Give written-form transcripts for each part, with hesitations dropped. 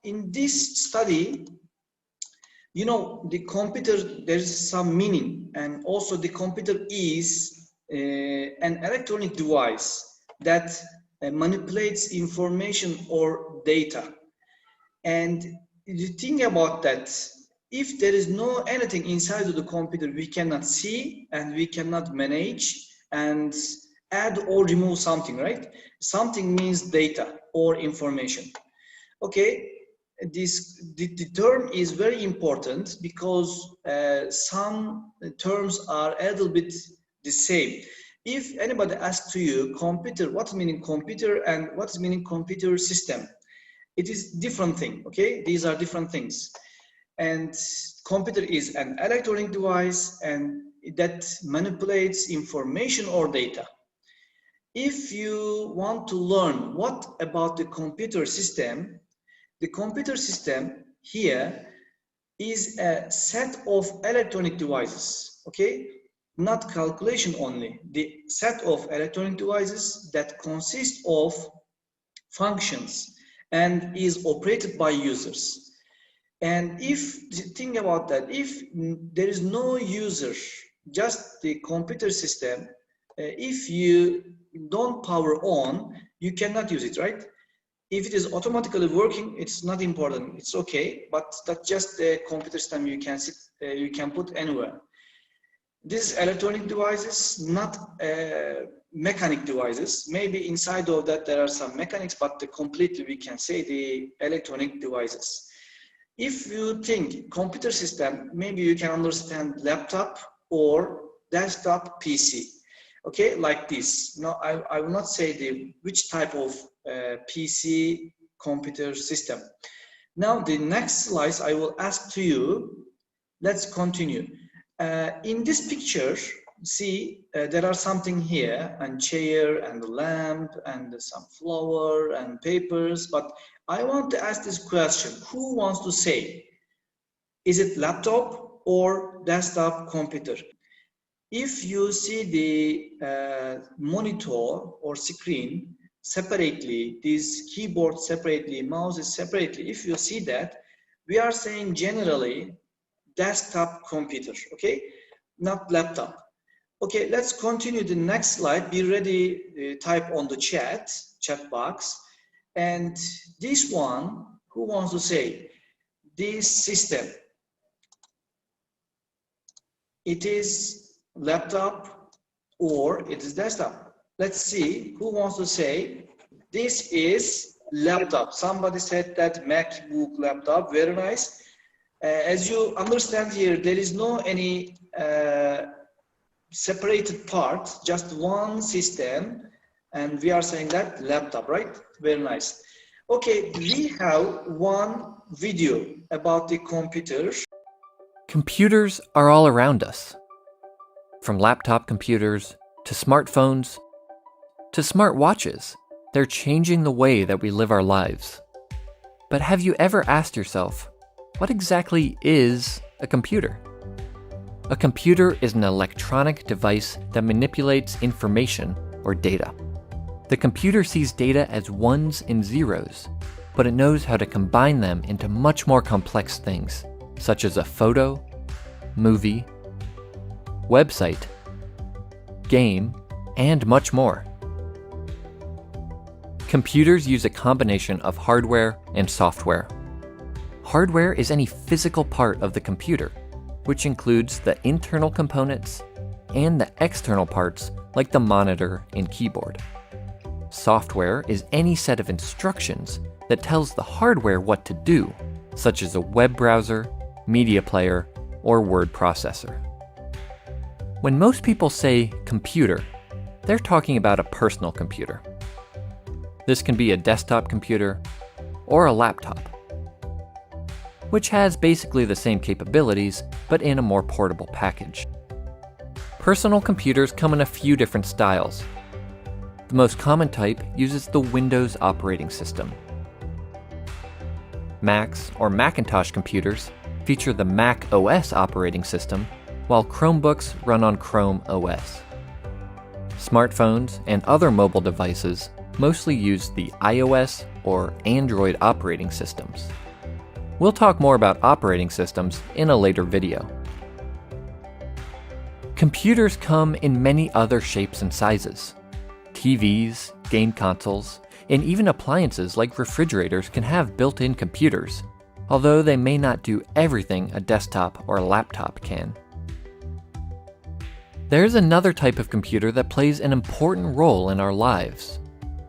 in this study, you know, the computer, there's some meaning, and also the computer is an electronic device that manipulates information or data. And you think about that, if there is no anything inside of the computer, we cannot see and we cannot manage and add or remove something, right? Something means data or information. Okay, the term is very important because some terms are a little bit the same. If anybody asks to you, computer, what's meaning computer and what's meaning computer system? It is different thing, okay? These are different things. And computer is an electronic device and that manipulates information or data. If you want to learn what about the computer system here is a set of electronic devices, okay? Not calculation only, the set of electronic devices that consist of functions and is operated by users. And if, think about that, if there is no user, just the computer system, if you don't power on, you cannot use it, right? If it is automatically working, it's not important, it's okay, but that's just the computer system you can put anywhere. These electronic devices, not mechanic devices. Maybe inside of that there are some mechanics, but completely we can say the electronic devices. If you think computer system, maybe you can understand laptop or desktop PC. Okay, like this. No, I will not say which type of PC computer system. Now the next slides I will ask to you. Let's continue. In this picture, see there are something here, and chair and a lamp and some flower and papers, but I want to ask this question. Who wants to say, is it laptop or desktop computer? If you see the monitor or screen separately, this keyboard separately, mouse separately, if you see that, we are saying generally desktop computer, okay? Not laptop. Okay, let's continue the next slide. Be ready, type on the chat box. And this one, who wants to say, this system, it is laptop or it is desktop? Let's see who wants to say this is laptop. Somebody said that MacBook laptop, very nice. As you understand here, there is no any separated part, just one system, and we are saying that laptop, right? Very nice. Okay, we have one video about the computer. Computers are all around us. From laptop computers to smartphones to smartwatches, they're changing the way that we live our lives. But have you ever asked yourself, what exactly is a computer? A computer is an electronic device that manipulates information or data. The computer sees data as ones and zeros, but it knows how to combine them into much more complex things, such as a photo, movie, website, game, and much more. Computers use a combination of hardware and software. Hardware is any physical part of the computer, which includes the internal components and the external parts like the monitor and keyboard. Software is any set of instructions that tells the hardware what to do, such as a web browser, media player, or word processor. When most people say computer, they're talking about a personal computer. This can be a desktop computer or a laptop, which has basically the same capabilities, but in a more portable package. Personal computers come in a few different styles. The most common type uses the Windows operating system. Macs or Macintosh computers feature the Mac OS operating system, while Chromebooks run on Chrome OS. Smartphones and other mobile devices mostly use the iOS or Android operating systems. We'll talk more about operating systems in a later video. Computers come in many other shapes and sizes. TVs, game consoles, and even appliances like refrigerators can have built-in computers, although they may not do everything a desktop or a laptop can. There's another type of computer that plays an important role in our lives: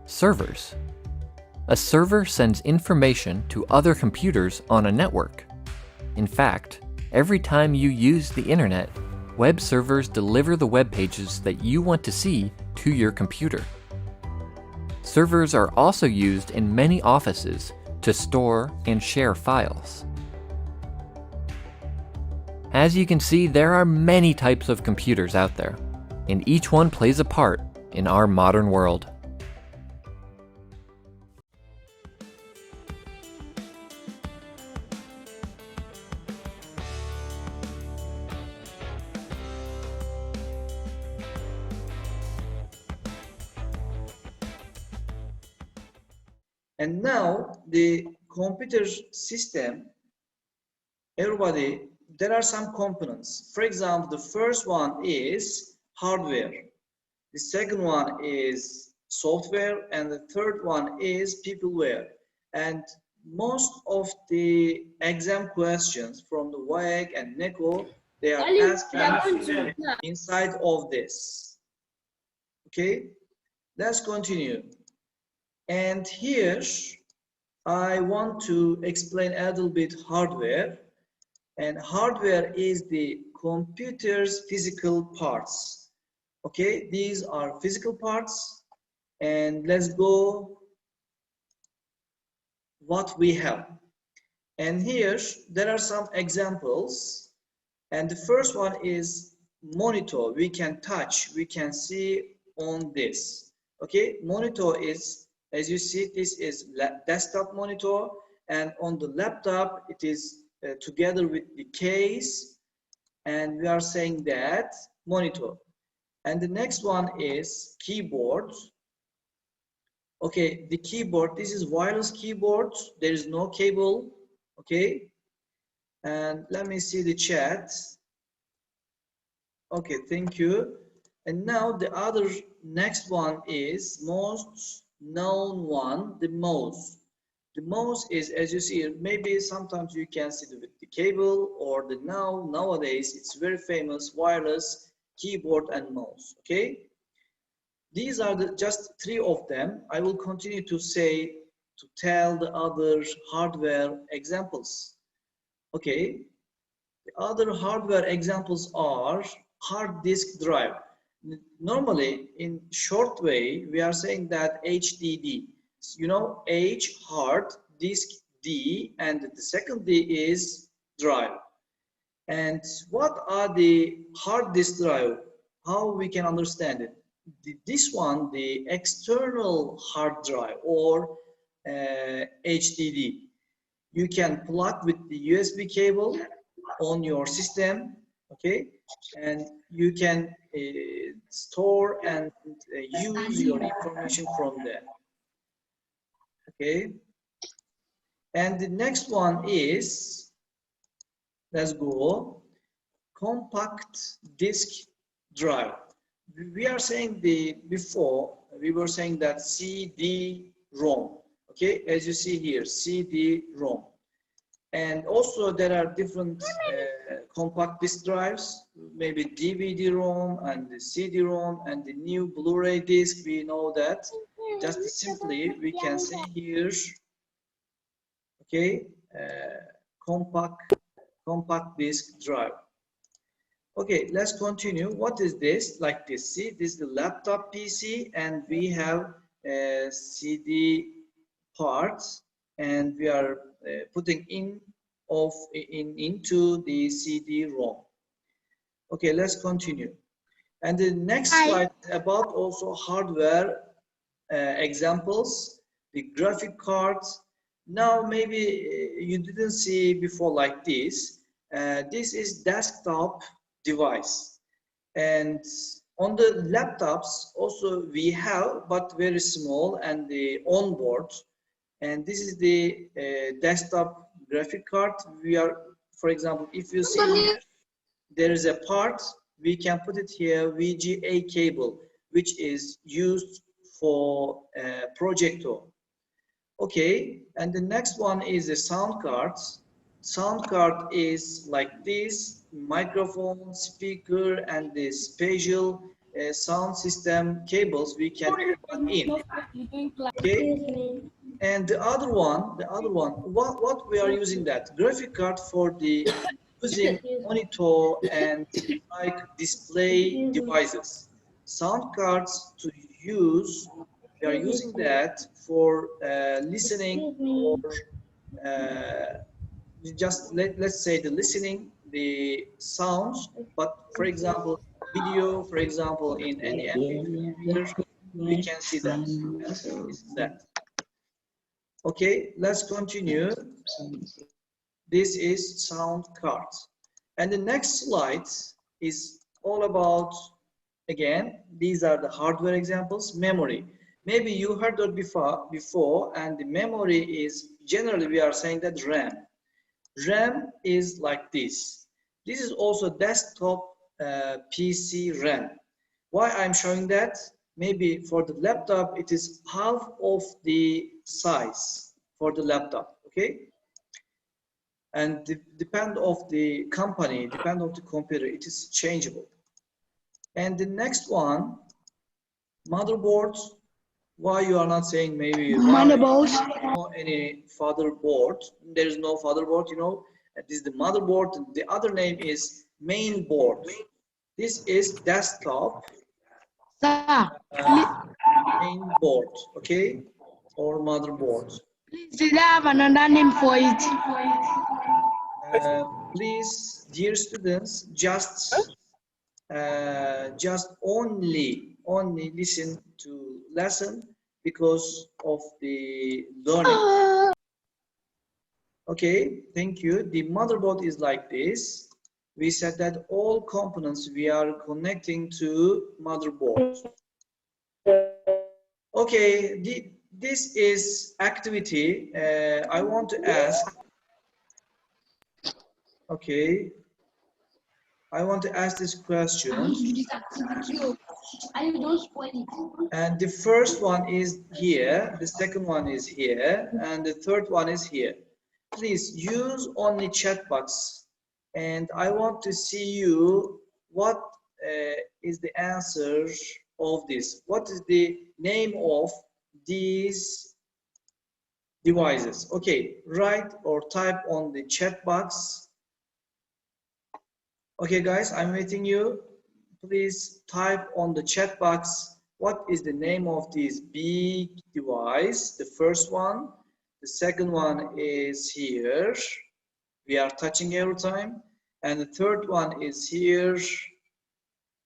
servers. A server sends information to other computers on a network. In fact, every time you use the internet, web servers deliver the web pages that you want to see to your computer. Servers are also used in many offices to store and share files. As you can see, there are many types of computers out there, and each one plays a part in our modern world. And now the computer system, everybody, there are some components. For example, the first one is hardware. The second one is software, and the third one is peopleware. And most of the exam questions from the WAEC and NECO, they are asking inside of this. Okay, let's continue. And here I want to explain a little bit hardware. And hardware is the computer's physical parts. Okay, these are physical parts. And let's go what we have. And here there are some examples. And the first one is monitor. We can touch, we can see on this. Okay, monitor is, as you see, this is desktop monitor, and on the laptop it is together with the case, and we are saying that monitor. And the next one is keyboard. Okay, the keyboard, this is wireless keyboard, there is no cable. Okay, and let me see the chat. Okay, thank you. And now the other next one is most known one, the mouse. The mouse is, as you see, maybe sometimes you can see it with the cable, or the nowadays it's very famous wireless keyboard and mouse. Okay, these are just three of them. I will continue to tell the other hardware examples. Okay, the other hardware examples are hard disk drive. Normally, in short way, we are saying that HDD. You know, H, hard, disk, D, and the second D is drive. And what are the hard disk drive? How we can understand it? This one, the external hard drive, or HDD. You can plug with the USB cable on your system, okay, and you can store and use your information from there. Okay, and the next one is, let's go, compact disk drive. We are saying before we were saying that CD-ROM. Okay, as you see here, CD-ROM. And also there are different compact disk drives, maybe DVD-ROM and the CD-ROM and the new Blu-ray disc. We know that. Just simply we can say here, okay, compact disk drive. Okay, let's continue. What is this? Like this, see, this is the laptop PC, and we have CD parts, and we are putting into the CD-ROM. Okay, let's continue. And the next slide about also hardware examples, the graphic cards. Now maybe you didn't see before like this. This is desktop device, and on the laptops also we have, but very small, and the onboard. And this is the desktop graphic card, we are, for example, if you see here, there is a part, we can put it here, VGA cable, which is used for projector. Okay, and the next one is the sound cards. Sound card is like this: microphone, speaker, and the spatial sound system cables we can plug in. Okay, and the other one, what we are using that graphic card for the using monitor and like display devices. Sound cards to use, we are using that for listening or just let's say the listening, the sounds, but for example, video, for example, in any MP3 reader, we can see that and listen that. Okay, let's continue. This is sound cards. And the next slide is all about, again, these are the hardware examples. Memory. Maybe you heard that before, and the memory is, generally we are saying that RAM. RAM is like this. This is also desktop PC RAM. Why I'm showing that? Maybe for the laptop, it is half of the size for the laptop, okay? And depend of the company, depend of the computer, it is changeable. And the next one, motherboards. Why you are not saying maybe motherboard? Any fatherboard? There is no fatherboard, you know. This is the motherboard. The other name is main board. This is desktop main board, okay, or motherboard. Please, did I have another name for it? Please, dear students, just only listen to lesson because of the learning. Okay, thank you. The motherboard is like this. We said that all components we are connecting to motherboard. Okay, this is activity. I want to ask. Okay, I want to ask this question. And the first one is here, the second one is here, and the third one is here. Please use only chat box, and I want to see you what is the answer of this. What is the name of these devices? Okay, write or type on the chat box. Okay, guys, I'm waiting you. Please type on the chat box what is the name of this big device. The first one, the second one is here. We are touching every time. And the third one is here.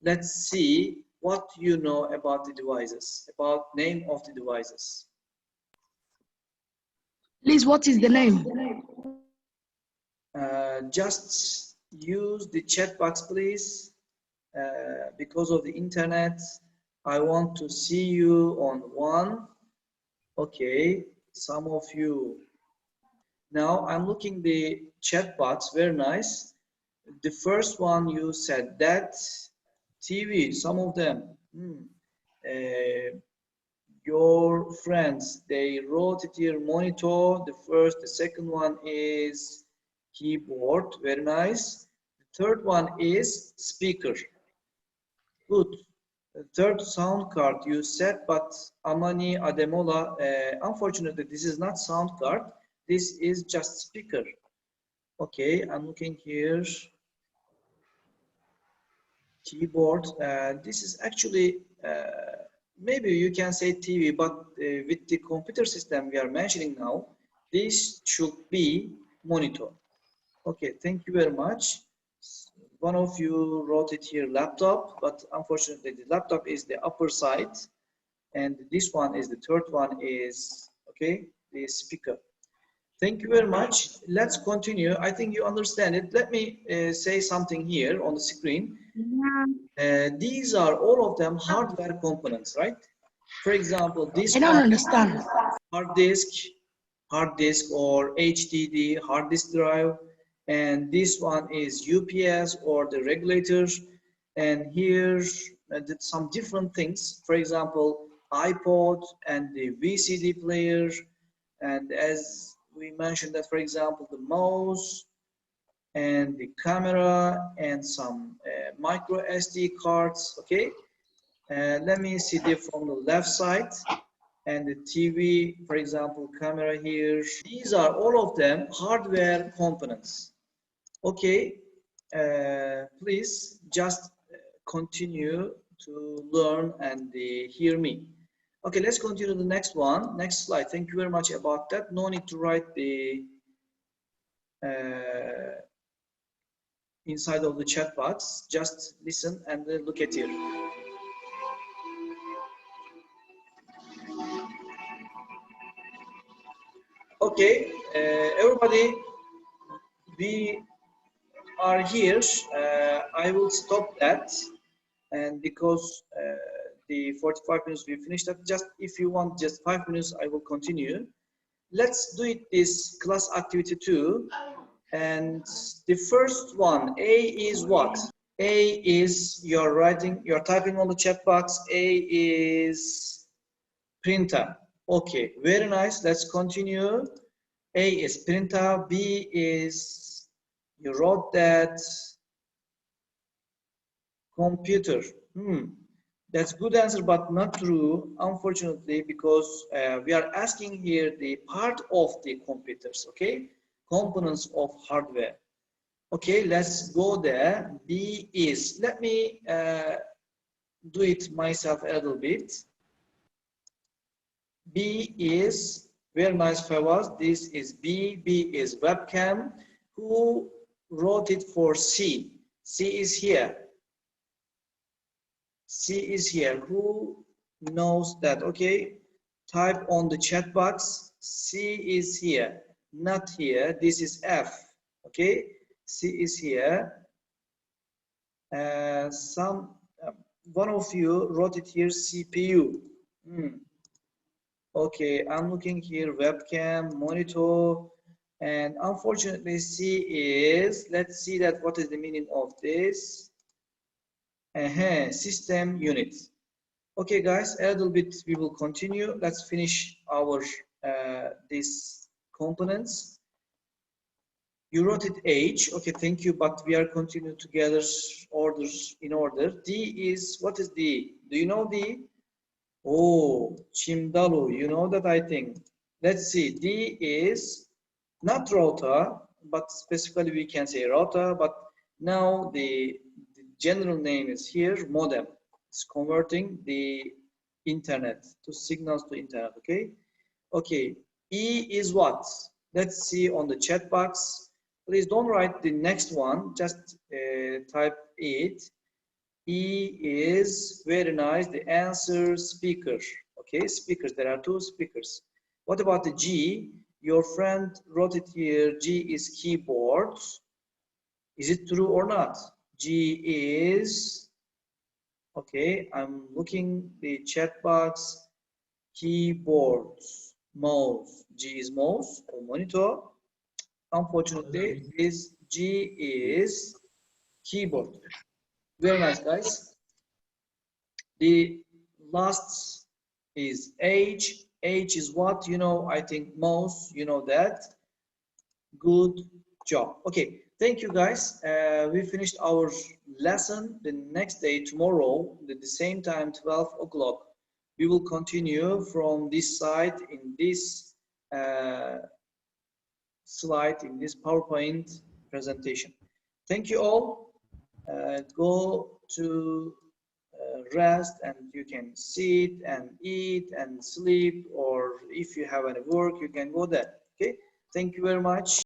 Let's see what you know about the devices, about name of the devices. Please, what is the name? Just use the chat box, please. Because of the internet, I want to see you on one. Okay, some of you. Now I'm looking the chat box, very nice. The first one you said that TV, some of them. Your friends, they wrote it here, monitor. The first, the second one is keyboard, very nice. The third one is speaker. Good. The third sound card you said, but Amani Ademola, unfortunately, this is not sound card. This is just speaker. Okay, I'm looking here. Keyboard. This is actually, maybe you can say TV, but with the computer system we are mentioning now, this should be monitor. Okay, thank you very much. One of you wrote it here, laptop, but unfortunately the laptop is the upper side, and this one is the third one is, okay, the speaker. Thank you very much. Let's continue. I think you understand it. Let me say something here on the screen. These are all of them hardware components, right? For example, this I don't understand. hard disk, hard disk or HDD, hard disk drive, and this one is UPS or the regulator, and here some different things, for example iPod and the VCD player, and as we mentioned that, for example, the mouse and the camera and some micro SD cards. Okay, let me see there from the left side, and the TV, for example, camera here. These are all of them hardware components. Okay, please just continue to learn and hear me. Okay, let's continue to the next one. Next slide. Thank you very much about that. No need to write the inside of the chat box. Just listen and look at here. Okay, everybody, we are here. I will stop that, and because the 45 minutes we finished that, just if you want just 5 minutes, I will continue. Let's do it this class activity 2, and the first one, A is what? A is you're typing on the chat box. A is printer. Okay, very nice. Let's continue. A is printer. B is, you wrote that, computer. That's good answer, but not true, unfortunately, because we are asking here the part of the computers, okay? Components of hardware. Okay, let's go there. B is, let me do it myself a little bit. B is, very nice, Fawaz. This is B. B is webcam. Who wrote it for C? C is here. C is here. Who knows that? Okay, type on the chat box. C is here, not here. This is F. Okay, C is here. One of you wrote it here, CPU. Okay, I'm looking here, webcam, monitor, and unfortunately C is, let's see that what is the meaning of this. System unit. Okay guys, a little bit we will continue. Let's finish our these components. You wrote it H. Okay, thank you, but we are continuing together orders in order. D is, what is D? Do you know D? Oh, Chimdalu, you know that, I think. Let's see, D is not router, but specifically we can say router, but now the general name is here, modem. It's converting the internet to signals to internet, okay? Okay, E is what? Let's see on the chat box. Please don't write the next one, just type it. E is, very nice, the answer, speaker. Okay, speakers, there are 2 speakers. What about the G? Your friend wrote it here, G is keyboard. Is it true or not? G is, okay, I'm looking the chat box, keyboard, mouse. G is mouse or monitor. Unfortunately, this G is keyboard. Very nice, guys. The last is H. H is what? You know, I think mouse, you know that. Good job. Okay, thank you, guys. We finished our lesson. The next day, tomorrow, at the same time, 12 o'clock, we will continue from this side in this slide, in this PowerPoint presentation. Thank you all. Go to rest, and you can sit and eat and sleep, or if you have any work, you can go there. Okay, thank you very much.